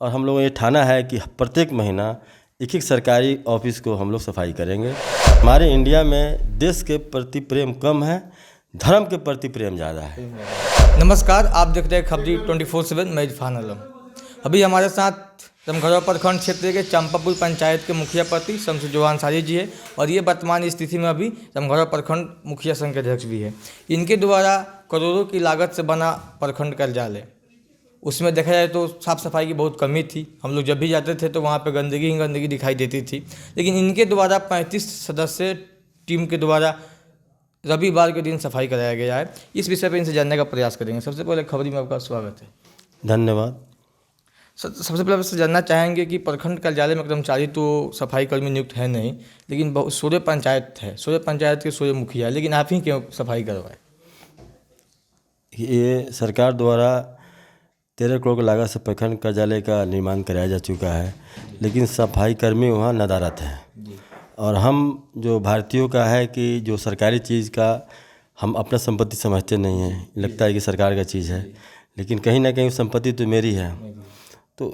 और हम लोगों ने ये ठाना है कि प्रत्येक महीना एक सरकारी ऑफिस को हम लोग सफाई करेंगे। हमारे इंडिया में देश के प्रति प्रेम कम है, धर्म के प्रति प्रेम ज़्यादा है। नमस्कार, आप देख रहे हैं खबरी 24/7। मैं इरफान आलम। अभी हमारे साथ रमघरवा प्रखंड क्षेत्र के चंपापुर पंचायत के मुखिया पति शमशुद्दीन अंसारी जी है और ये वर्तमान स्थिति में अभी रमघरवा प्रखंड मुखिया संघ के अध्यक्ष भी है। इनके द्वारा करोड़ों की लागत से बना प्रखंड कार्यालय, उसमें देखा जाए तो साफ़ सफाई की बहुत कमी थी। हम लोग जब भी जाते थे तो वहाँ पे गंदगी ही गंदगी दिखाई देती थी। लेकिन इनके द्वारा 35 सदस्य टीम के द्वारा रविवार के दिन सफाई कराया गया है। इस विषय पर इनसे जानने का प्रयास करेंगे। सबसे पहले खबरी में आपका स्वागत है। धन्यवाद। सबसे पहले आपसे जानना चाहेंगे कि प्रखंड कार्यालय में कर्मचारी तो सफाई कर्मी नियुक्त है नहीं, लेकिन बहुत सूर्य पंचायत है, सूर्य पंचायत के सूर्य मुखिया, लेकिन आप ही क्यों सफाई करवाए? ये सरकार द्वारा 13 करोड़ की लागत से प्रखंड कार्यालय का निर्माण कराया जा चुका है, लेकिन सफाई कर्मी वहाँ नदारत हैं। और हम जो भारतीयों का है कि जो सरकारी चीज़ का हम अपना संपत्ति समझते नहीं हैं, लगता है कि सरकार का चीज़ है, लेकिन कहीं ना कहीं संपत्ति तो मेरी है। तो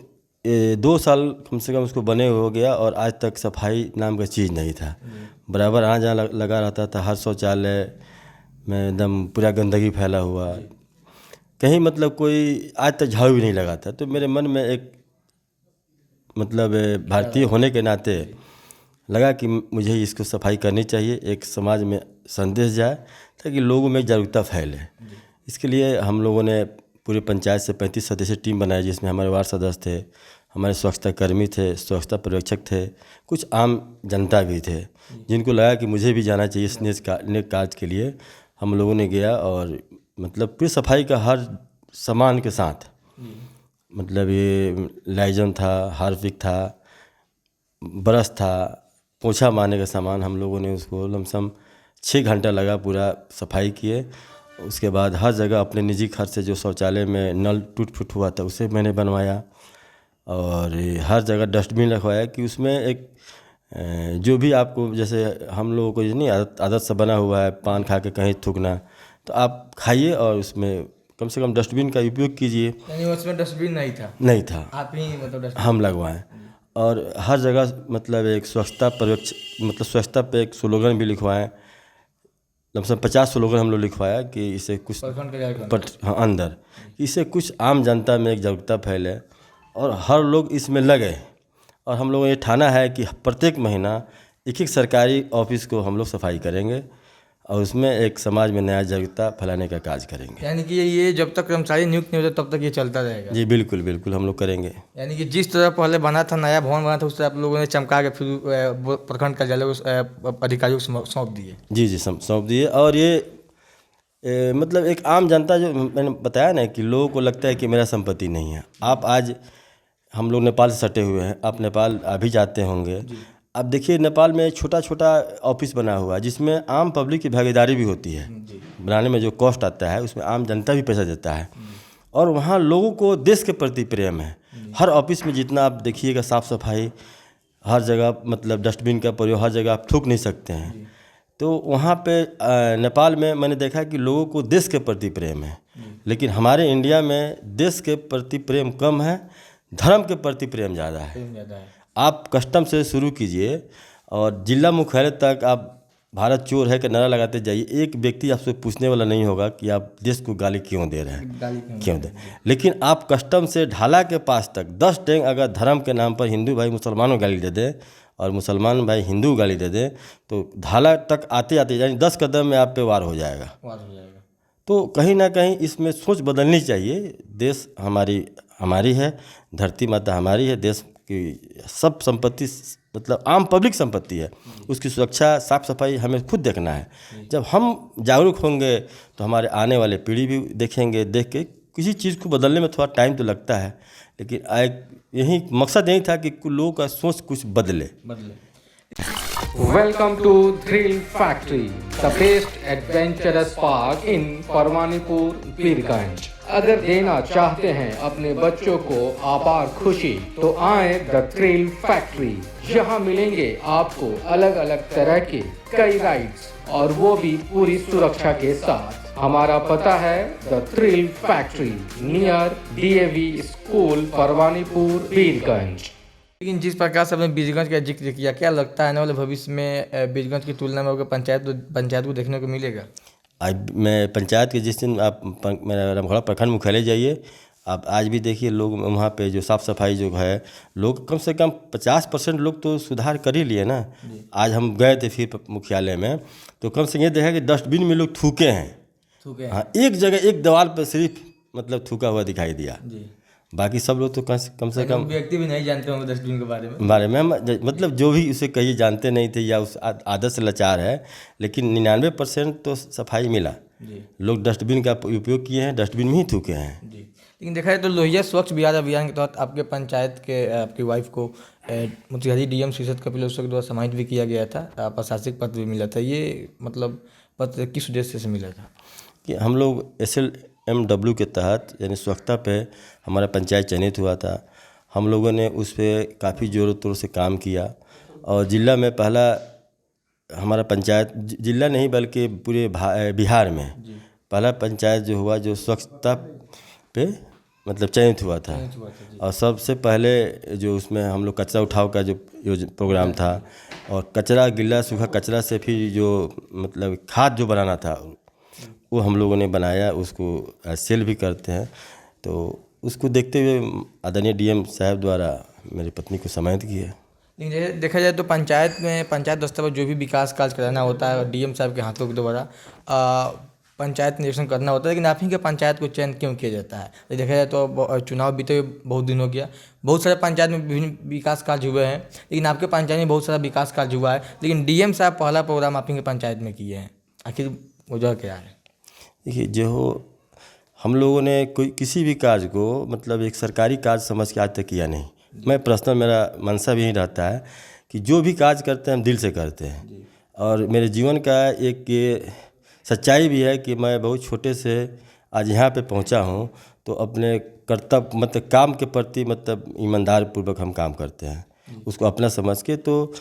2 साल कम से कम उसको बने हो गया और आज तक सफाई नाम का चीज़ नहीं था। बराबर आना जाना लगा रहता था। हर शौचालय में एकदम पूरा गंदगी फैला हुआ, कहीं मतलब कोई आज तक झाड़ू भी नहीं लगा था। तो मेरे मन में एक मतलब भारतीय होने के नाते लगा कि मुझे इसको सफाई करनी चाहिए, एक समाज में संदेश जाए ताकि लोगों में जागरूकता फैले। इसके लिए हम लोगों ने पूरे पंचायत से 35 सदस्य टीम बनाई, जिसमें हमारे वार्ड सदस्य थे, हमारे स्वच्छता कर्मी थे, स्वच्छता पर्यवेक्षक थे, कुछ आम जनता भी थे, जिनको लगा कि मुझे भी जाना चाहिए इस नेक कार्य के लिए। हम लोगों ने गया और मतलब पूरी सफाई का हर सामान के साथ, मतलब ये लाइजन था, हार्पिक था, ब्रश था, पोछा मारने का सामान, हम लोगों ने उसको लमसम 6 घंटा लगा पूरा सफाई किए। उसके बाद हर जगह अपने निजी खर्च से जो शौचालय में नल टूट फूट हुआ था उसे मैंने बनवाया, और हर जगह डस्टबिन रखवाया कि उसमें एक जो भी आपको, जैसे हम लोगों को ये नहीं आदत से बना हुआ है पान खा के कहीं थूकना, तो आप खाइए और उसमें कम से कम डस्टबिन का उपयोग कीजिए। यानी उसमें डस्टबिन नहीं था? नहीं था, आप ही मतलब हम लगवाएं। और हर जगह मतलब एक स्वच्छता पर्यवेक्षक, मतलब स्वच्छता पे एक स्लोगन भी लिखवाएं, लमसम 50 स्लोगन हम लोग लिखवाया कि इससे कुछ अंदर इससे कुछ आम जनता में एक जागरूकता फैले और हर लोग इसमें लगे। और हम लोगों ने ये ठाना है कि प्रत्येक महीना एक सरकारी ऑफिस को हम लोग सफाई करेंगे और उसमें एक समाज में नया जागरूकता फैलाने का कार्य करेंगे। यानी कि ये जब तक कर्मचारी नियुक्त नहीं होते तब तक ये चलता रहेगा? जी बिल्कुल बिल्कुल, हम लोग करेंगे। यानी कि जिस तरह पहले बना था, नया भवन बना था, उस तरह आप लोगों ने चमका के फिर प्रखंड कार्यालय को अधिकारियों को सौंप दिए? जी सौंप दिए। और ये मतलब एक आम जनता, जो मैंने बताया ना कि लोगों को लगता है कि मेरा संपत्ति नहीं है। आप आज हम लोग नेपाल से सटे हुए हैं, आप नेपाल अभी जाते होंगे, आप देखिए नेपाल में छोटा छोटा ऑफिस बना हुआ है जिसमें आम पब्लिक की भागीदारी भी होती है। बनाने में जो कॉस्ट आता है उसमें आम जनता भी पैसा देता है, और वहाँ लोगों को देश के प्रति प्रेम है। हर ऑफिस में जितना आप देखिएगा साफ़ सफाई, हर जगह मतलब डस्टबिन का प्रयोग, हर जगह आप थूक नहीं सकते हैं। तो वहाँ पे नेपाल में मैंने देखा कि लोगों को देश के प्रति प्रेम है, लेकिन हमारे इंडिया में देश के प्रति प्रेम कम है, धर्म के प्रति प्रेम ज़्यादा है। आप कस्टम से शुरू कीजिए और जिला मुख्यालय तक आप भारत चोर है कि नारा लगाते जाइए, एक व्यक्ति आपसे पूछने वाला नहीं होगा कि आप देश को गाली क्यों दे रहे हैं, क्यों दे। लेकिन आप कस्टम से ढाला के पास तक 10 टैंक अगर धर्म के नाम पर हिंदू भाई मुसलमानों गाली दे दें और मुसलमान भाई हिंदू गाली दे दें, तो ढाला तक आते आते यानी 10 कदम में आप पे वार हो जाएगा। तो कहीं ना कहीं इसमें सोच बदलनी चाहिए। देश हमारी है, धरती माता हमारी है, देश की सब संपत्ति मतलब आम पब्लिक संपत्ति है, उसकी सुरक्षा साफ सफाई हमें खुद देखना है। जब हम जागरूक होंगे तो हमारे आने वाले पीढ़ी भी देखेंगे, देख के किसी चीज़ को बदलने में थोड़ा टाइम तो लगता है, लेकिन यही मकसद यही था कि लोगों का सोच कुछ बदले। Welcome to Thrill Factory, the best adventurous park in Parwanipur, Pirganj. अगर देना चाहते हैं अपने बच्चों को अपार खुशी, तो आए द थ्रिल फैक्ट्री। यहाँ मिलेंगे आपको अलग अलग तरह के कई राइड्स, और वो भी पूरी सुरक्षा के साथ। हमारा पता है the thrill factory near DAV school Parwanipur Birgunj. लेकिन जिस प्रकार से आपने बीरगंज का जिक्र किया, क्या लगता है आने वाले भविष्य में बीरगंज की तुलना में आपको पंचायत को देखने को मिलेगा? आज मैं पंचायत के जिस दिन आप मेरा रामगढ़ प्रखंड मुख्यालय जाइए, आप आज भी देखिए लोग वहाँ पे जो साफ़ सफाई जो है, लोग कम से कम 50% लोग तो सुधार कर ही लिए ना। आज हम गए थे फिर मुख्यालय में, तो कम से कम ये देखा कि डस्टबिन में लोग थूके हैं। हाँ, एक जगह एक दीवार पर सिर्फ मतलब थूका हुआ दिखाई दिया। बाकी सब लोग तो कम से कम व्यक्ति भी नहीं जानते होंगे डस्टबिन के बारे में। मतलब जो भी उसे कहीं जानते नहीं थे या उस आदत से लाचार है, लेकिन 99% तो सफाई मिला। लोग डस्टबिन का उपयोग किए हैं, डस्टबिन में ही थूके हैं। लेकिन देखा जाए तो लोहिया स्वच्छ बिहार अभियान के तहत आपके पंचायत के आपकी वाइफ को मोतिहारी डीएम शीर्षद कपिल उसके द्वारा सम्मानित भी किया गया था, प्रशासनिक पत्र भी मिला था। ये मतलब पत्र किस उद्देश्य से मिला था? कि हम लोग SLMW के तहत यानी स्वच्छता पे हमारा पंचायत चयनित हुआ था। हम लोगों ने उस पर काफ़ी ज़ोरों तोर से काम किया और जिला में पहला हमारा पंचायत, जिला नहीं बल्कि पूरे बिहार में पहला पंचायत जो हुआ जो स्वच्छता पे मतलब चयनित हुआ था। और सबसे पहले जो उसमें हम लोग कचरा उठाव का जो प्रोग्राम था, और कचरा गिल्ला सूखा कचरा से फिर जो मतलब खाद जो बनाना था वो हम लोगों ने बनाया, उसको सेल भी करते हैं। तो उसको देखते हुए आदरणीय डीएम साहब द्वारा मेरी पत्नी को सम्मानित किया। लेकिन देखा जाए तो पंचायत में पंचायत दस्ता पर जो भी विकास कार्य कराना होता है डीएम साहब के हाथों के द्वारा पंचायत निरीक्षण करना होता है, लेकिन आप ही के पंचायत को चयन क्यों किया जाता है? तो देखा जाए तो चुनाव बीते हुए बहुत दिन हो गया, बहुत सारे पंचायत में विभिन्न विकास कार्य हुए हैं, लेकिन आपके पंचायत में बहुत सारा विकास कार्य हुआ है, लेकिन डीएम साहब पहला प्रोग्राम आप ही के पंचायत में किए हैं। आखिर वजह क्या है? देखिए, जो हम लोगों ने कोई किसी भी कार्य को मतलब एक सरकारी कार्य समझ के आज तक किया नहीं। मैं पर्सनल मेरा मंशा भी यही रहता है कि जो भी कार्य करते हैं हम दिल से करते हैं। और मेरे जीवन का एक ये सच्चाई भी है कि मैं बहुत छोटे से आज यहाँ पे पहुँचा हूँ, तो अपने कर्तव्य मतलब काम के प्रति मतलब ईमानदार पूर्वक हम काम करते हैं, उसको अपना समझ के। तो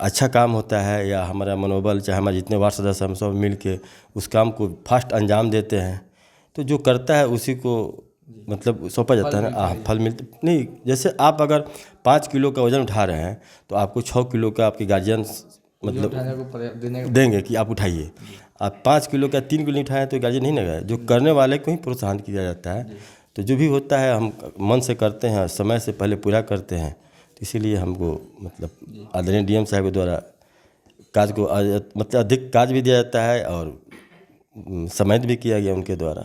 अच्छा काम होता है या हमारा मनोबल, चाहे हमारे जितने वार्ड सदस्य हम सब मिल के उस काम को फास्ट अंजाम देते हैं, तो जो करता है उसी को मतलब सौंपा जाता है ना, फल मिलते नहीं। जैसे आप अगर 5 किलो का वज़न उठा रहे हैं तो आपको 6 किलो का आपके गार्जियन मतलब देंगे कि आप उठाइए। आप 5 किलो का 3 किलो नहीं उठाएं तो गार्जियन नहीं लगाए, जो करने वाले को ही प्रोत्साहन किया जाता है। तो जो भी होता है हम मन से करते हैं, समय से पहले पूरा करते हैं, तो इसीलिए हमको मतलब आदरणीय डीएम साहब के द्वारा कार्य को मतलब अधिक कार्य भी दिया जाता है और सम्मानित भी किया गया उनके द्वारा।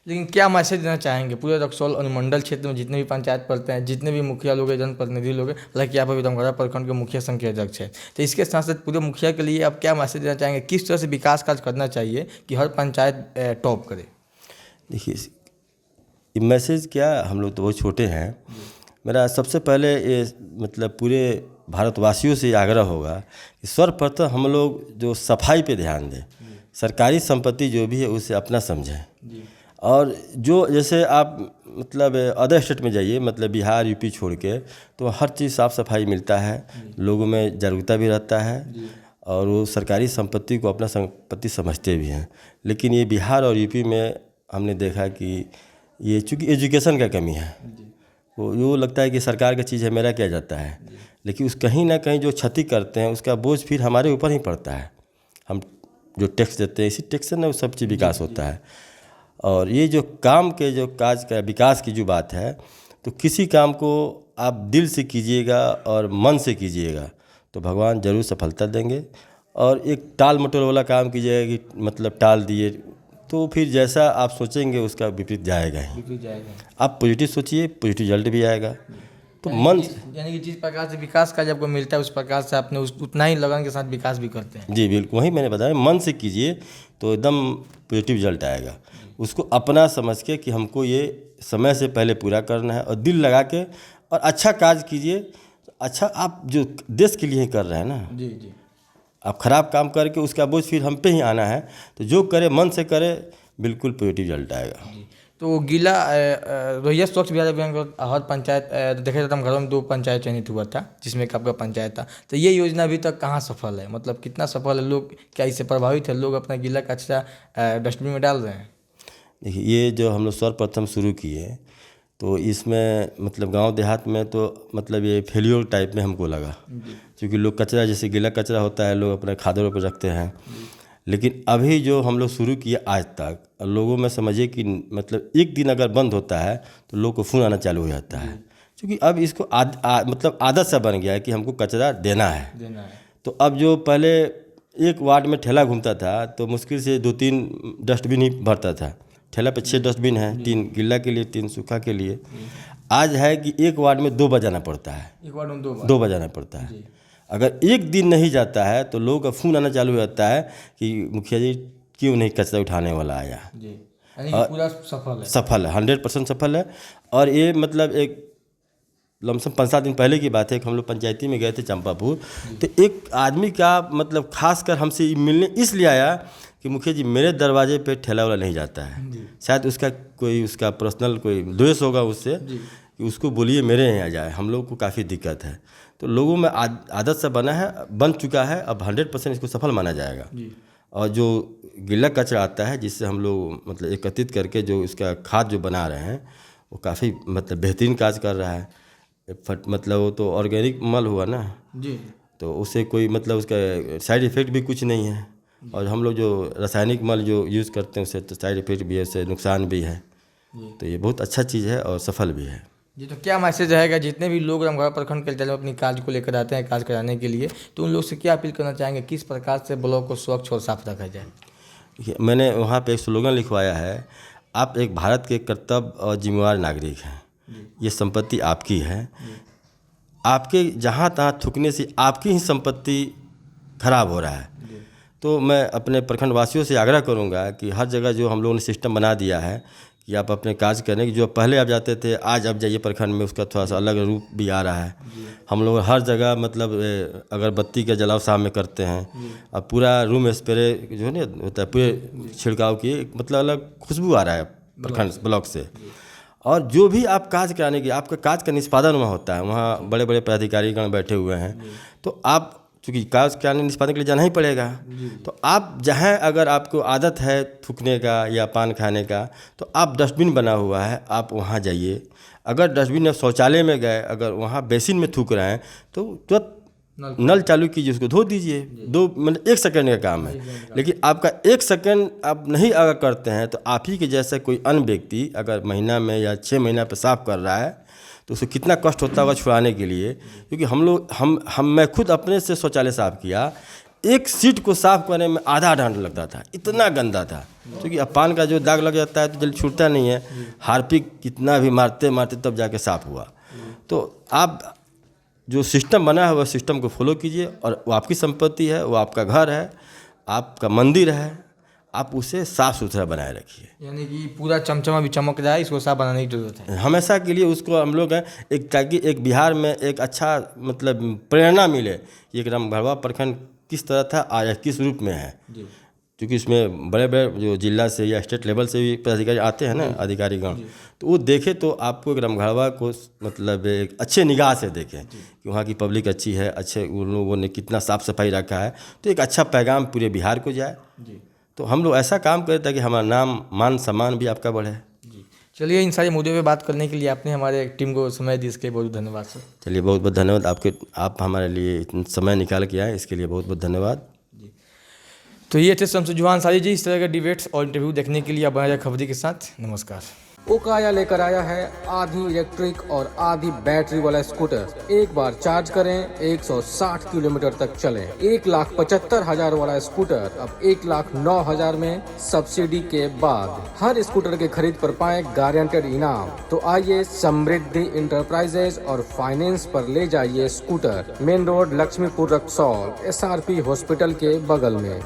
लेकिन क्या मैसेज देना चाहेंगे पूरे रक्सौल अनुमंडल क्षेत्र में जितने भी पंचायत पड़ते हैं, जितने भी मुखिया लोग हैं, जनप्रतिनिधि लोग हैं, हालांकि आप अभी रामगढ़ प्रखंड के मुखिया संघ के अध्यक्ष हैं, तो इसके साथ साथ पूरे मुखिया के लिए आप क्या मैसेज देना चाहेंगे? किस तरह से विकास कार्य करना चाहिए कि हर पंचायत टॉप करे? देखिए, ये मैसेज क्या, हम लोग तो बहुत छोटे हैं। मेरा सबसे पहले ये मतलब पूरे भारतवासियों से आग्रह होगा कि सर्वप्रथम हम लोग जो सफाई पे ध्यान दें, सरकारी संपत्ति जो भी है उसे अपना समझें। और जो जैसे आप मतलब अदर स्टेट में जाइए, मतलब बिहार यूपी छोड़ के, तो हर चीज़ साफ़ सफाई मिलता है, लोगों में जागरूकता भी रहता है और वो सरकारी संपत्ति को अपना संपत्ति समझते भी हैं। लेकिन ये बिहार और यूपी में हमने देखा कि ये चूँकि एजुकेशन का कमी है, वो लगता है कि सरकार की चीज़ है, मेरा किया जाता है, लेकिन उस कहीं ना कहीं जो क्षति करते हैं उसका बोझ फिर हमारे ऊपर ही पड़ता है। हम जो टैक्स देते हैं, इसी टैक्स से ना वो सब चीज़ विकास होता है। और ये जो काम के जो काज का विकास की जो बात है, तो किसी काम को आप दिल से कीजिएगा और मन से कीजिएगा तो भगवान ज़रूर सफलता देंगे। और एक टाल मटोल वाला काम कीजिएगा कि मतलब टाल दिए, तो फिर जैसा आप सोचेंगे उसका विपरीत जाएगा ही। आप पॉजिटिव सोचिए, पॉजिटिव रिजल्ट भी आएगा। तो मन यानी कि जिस प्रकार से विकास का जब को मिलता है उस प्रकार से आपने उतना ही लगन के साथ विकास भी करते हैं। जी बिल्कुल, वही मैंने बताया, मन से कीजिए तो एकदम पॉजिटिव रिजल्ट आएगा। उसको अपना समझ के कि हमको ये समय से पहले पूरा करना है और दिल लगा के और अच्छा काज कीजिए। अच्छा, आप जो देश के लिए ही कर रहे हैं ना, जी जी, आप खराब काम करके उसका बोझ फिर हम पे ही आना है, तो जो करे मन से करे, बिल्कुल पॉजिटिव रिजल्ट आएगा। तो गीला रोहिया स्वच्छ बिहार अभियान को हर पंचायत देखा जाता है घरों में 2 पंचायत चयनित हुआ था, जिसमें आपका पंचायत था। तो ये योजना अभी तक कहाँ सफल है, मतलब कितना सफल है, लोग क्या इससे प्रभावित है, लोग अपना गीला कचरा डस्टबिन में डाल रहे हैं? देखिए, ये जो हम लोग सर्वप्रथम शुरू किए तो इसमें मतलब गांव देहात में तो मतलब ये फेलियर टाइप में हमको लगा, क्योंकि लोग कचरा जैसे गीला कचरा होता है लोग अपने खादों पर रखते हैं। लेकिन अभी जो हम लोग शुरू किए आज तक, लोगों में समझिए कि मतलब एक दिन अगर बंद होता है तो लोग को फ़ोन आना चालू हो जाता है, क्योंकि अब इसको मतलब आदत सा बन गया है कि हमको कचरा देना है। तो अब जो पहले एक वार्ड में ठेला घूमता था तो मुश्किल से 2-3 डस्टबिन ही भरता था। ठेला पे 6 डस्टबिन है, 3 गीला के लिए, 3 सूखा के लिए। आज है कि एक वार्ड में 2 बजाना पड़ता है, एक वार्ड में 2 बजाना पड़ता है। अगर एक दिन नहीं जाता है तो लोगों का फ़ोन आना चालू हो जाता है कि मुखिया जी क्यों नहीं कचरा उठाने वाला आया। यानी कि पूरा सफल है? सफल है, 100% सफल है। और ये मतलब एक लमसम 5-7 दिन पहले की बात है कि हम लोग पंचायती में गए थे चंपापुर, तो एक आदमी का मतलब खासकर हमसे मिलने इसलिए आया कि मुखिया जी मेरे दरवाजे पे ठेला वाला नहीं जाता है, शायद उसका पर्सनल कोई द्वेष होगा उससे, कि उसको बोलिए मेरे यहाँ जाए, हम लोग को काफ़ी दिक्कत है। तो लोगों में आदत सा बन चुका है, अब 100% इसको सफल माना जाएगा। और जो गीला कचरा आता है जिससे हम लोग मतलब एकत्रित करके जो इसका खाद जो बना रहे हैं वो काफ़ी मतलब बेहतरीन काज कर रहा है। मतलब वो तो ऑर्गेनिक मल हुआ ना जी, तो उससे कोई मतलब उसका साइड इफ़ेक्ट भी कुछ नहीं है। और हम लोग जो रासायनिक मल जो यूज़ करते हैं उससे तो साइड इफ़ेक्ट भी है, उससे नुकसान भी है। तो ये बहुत अच्छा चीज़ है और सफल भी है जी। तो क्या मैसेज रहेगा जितने भी लोग रामगढ़ प्रखंड के अंतर्गत अपनी कार्य को लेकर आते हैं काज कराने के लिए, तो उन लोग से क्या अपील करना चाहेंगे, किस प्रकार से ब्लॉक को स्वच्छ और साफ रखा जाए? देखिए, मैंने वहाँ पे एक स्लोगन लिखवाया है, आप एक भारत के कर्तव्य और जिम्मेवार नागरिक हैं। ये संपत्ति आपकी है, आपके जहाँ तहाँ थूकने से आपकी ही संपत्ति खराब हो रहा है। तो मैं अपने प्रखंड वासियों से आग्रह करूँगा कि हर जगह जो हम लोगों ने सिस्टम बना दिया है कि आप अपने काज करने की, जो पहले आप जाते थे आज अब जाइए प्रखंड में, उसका थोड़ा सा अलग रूप भी आ रहा है। हम लोग हर जगह मतलब अगरबत्ती का जलाव शाम में करते हैं। अब पूरा रूम स्प्रे जो है होता है पूरे छिड़काव की मतलब अलग खुशबू आ रहा है प्रखंड ब्लॉक से। और जो भी आप काज कराने की, आपका काज का निष्पादन वहाँ होता है, वहाँ बड़े बड़े पदाधिकारीगण बैठे हुए हैं। तो आप चूँकि काज कराने निष्पादन के लिए जाना ही पड़ेगा, तो आप जहाँ अगर आपको आदत है थूकने का या पान खाने का, तो आप डस्टबिन बना हुआ है आप वहाँ जाइए। अगर डस्टबिन शौचालय में गए, अगर वहाँ बेसिन में थूक रहे हैं तो तुरंत नल चालू कीजिए, उसको धो दीजिए। 2 मतलब 1 सेकंड का काम है। लेकिन आपका 1 सेकंड आप नहीं अगर करते हैं तो आप ही के जैसा कोई अन्य व्यक्ति अगर महीना में या 6 महीना पर साफ कर रहा है तो उसको कितना कष्ट होता होगा छुड़ाने के लिए। क्योंकि मैं खुद अपने से शौचालय साफ़ किया, एक सीट को साफ़ करने में आधा घंटा लगता था, इतना गंदा था। क्योंकि अब पान का जो दाग लग जाता है तो जल्दी छूटता नहीं है, हार्पिक कितना भी मारते मारते तब जाके साफ़ हुआ। तो आप जो सिस्टम बना है वह सिस्टम को फॉलो कीजिए, और वो आपकी संपत्ति है, वो आपका घर है, आपका मंदिर है, आप उसे साफ़ सुथरा बनाए रखिए। यानी कि पूरा चमचमा भी चमक रहा है, इसको साफ बनाने की जरूरत है हमेशा के लिए। उसको हम लोग एक ताकि एक बिहार में एक अच्छा मतलब प्रेरणा मिले कि एक रामगढ़वा प्रखंड किस तरह था आज किस रूप में है। क्योंकि इसमें बड़े बड़े जो जिला से या स्टेट लेवल से भी पदाधिकारी आते हैं ना अधिकारीगण, तो वो देखे तो आपको एक रामगढ़वा को मतलब एक अच्छे निगाह से देखें कि वहाँ की पब्लिक अच्छी है, अच्छे उन लोगों ने कितना साफ़ सफाई रखा है, तो एक अच्छा पैगाम पूरे बिहार को जाए। तो हम लोग ऐसा काम करें ताकि हमारा नाम मान सम्मान भी आपका बढ़े। चलिए, इन सारे मुद्दों पे बात करने के लिए आपने हमारे टीम को समय दी, इसके लिए बहुत धन्यवाद सर। चलिए, बहुत बहुत धन्यवाद आप हमारे लिए इतना समय निकाल के आए, इसके लिए बहुत बहुत धन्यवाद। तो ये थे शमसुज्जमान अंसारी जी। इस तरह के डिबेट्स और इंटरव्यू देखने के लिए आप बने रहिए खबरी के साथ। नमस्कार। उकाया लेकर आया है आधी इलेक्ट्रिक और आधी बैटरी वाला स्कूटर। एक बार चार्ज करें 160 किलोमीटर तक चलें। 1,75,000 वाला स्कूटर अब 1,09,000 में सब्सिडी के बाद। हर स्कूटर के खरीद पर पाएं गारंटेड इनाम। तो आइए समृद्धि इंटरप्राइजेज और फाइनेंस पर ले जाइए scooter. Main road Laxmipur Raxaul, SRP hospital के बगल में।